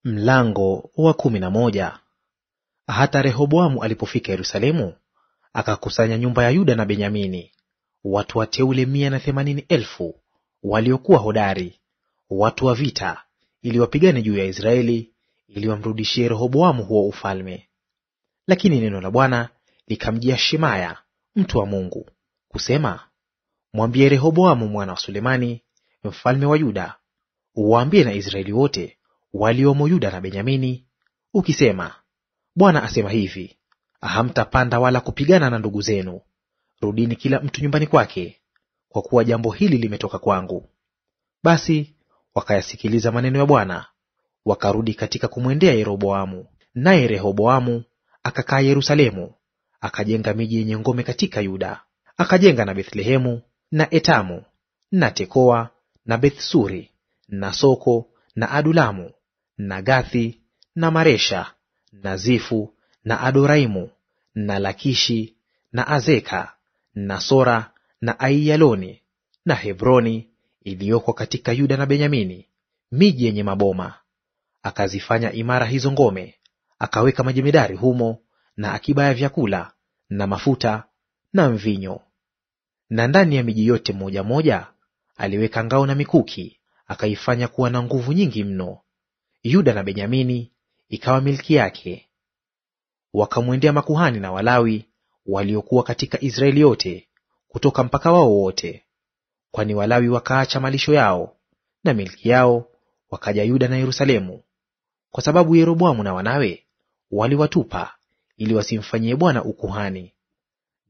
Mlango wa 11. Hata Rehoboamu alipofika Yerusalemu, akakusanya nyumba ya Yuda na Benyamini, watu wateule 180,000 waliokuwa hodari, watu wa vita, ili wapigane juu ya Israeli, ili wamrudishie Rehoboamu huo ufalme. Lakini neno la Bwana likamjia Shemaya mtu wa Mungu kusema, mwambie Rehoboamu mwana wa Sulemani mfalme wa Yuda, uwaambie na Israeli wote waliomo Yuda na Benyamini, ukisema, Bwana asema hivi, hamtapanda wala kupigana na ndugu zenu. Rudini kila mtu nyumbani kwake, kwa kuwa jambo hili limetoka kwangu. Basi wakayasikiliza maneno ya Bwana, wakarudi katika kumwendea Yeroboamu. Naye Rehoboamu akakaa Yerusalemu, akajenga miji yenye ngome katika Yuda. Akajenga na Bethlehemu na Etamu na Tekoa na Bethsuri na Soko na Adulamu na Gathi na Maresha na Zifu na Adoraimu na Lakishi na Azeka na Sora na Aiyaloni na Hebroni iliyoko katika Yuda na Benyamini, miji yenye maboma. Akazifanya imara hizo ngome, akaweka majemadari humo na akiba ya vyakula na mafuta na mvinyo. Na ndani ya miji yote moja moja aliweka ngao na mikuki, akaifanya kuwa na nguvu nyingi mno. Yuda na Benyamini ikawa milki yake. Wakamwendea makuhani na Walawi waliokuwa katika Israeli yote, kutoka mpaka wao wote. Kwani Walawi wakaacha malisho yao na milki yao, wakaja Yuda na Yerusalemu, kwa sababu Yeroboamu na wanawe waliwatupa, ili wasimfanyie Bwana ukuhani.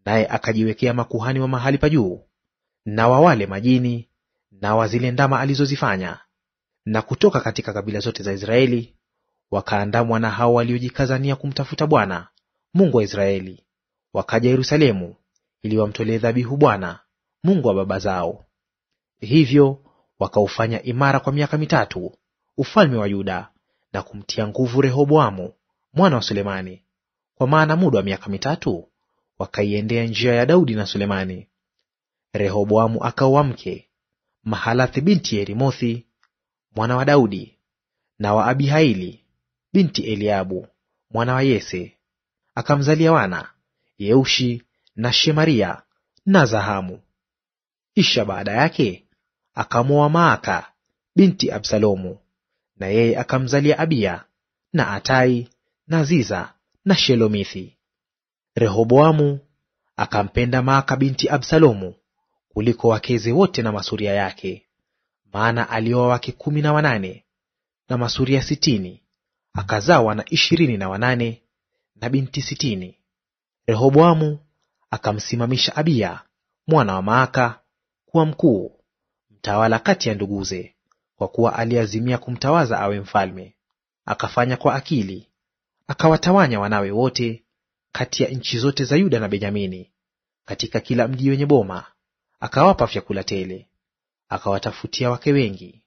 Naye akajiwekea makuhani wa mahali pa juu, na wa wale majini, na wa zile ndama alizozifanya. Na kutoka katika kabila zote za Israeli wakaandamwa na hao waliojikazania kumtafuta Bwana Mungu wa Israeli, wakaja Yerusalemu ili wamtolee dhabihu Bwana Mungu wa baba zao. Hivyo wakaufanya imara kwa miaka 3 ufalme wa Yuda, na kumtia nguvu Rehoboamu mwana wa Sulemani, kwa maana muda wa miaka 3 wakaiendea njia ya Daudi na Sulemani. Rehoboamu akaoa mke Mahalathi binti Yerimothi mwana wa Daudi, na wa Abihaili binti Eliabu mwana wa Yese. Akamzalia wana Yeushi na Shemaria na Zahamu. Kisha baada yake akamwoa Maaka binti Absalomu, na yeye akamzalia Abiya na Atai na Ziza na Shelomithi. Rehoboamu akampenda Maaka binti Absalomu kuliko wakeze wote na masuria yake, maana alioa wake 18 na masuria 60, akazaa wana 28 na binti 60. Rehoboamu akamsimamisha Abiya mwana wa Maaka kuwa mkuu, mtawala kati ya nduguze, kwa kuwa aliazimia kumtawaza awe mfalme. Akafanya kwa akili, akawatawanya wanawe wote kati ya nchi zote za Yuda na Benyamini, katika kila mji wenye boma, akawapa vyakula tele. Akawatafutia wake wengi,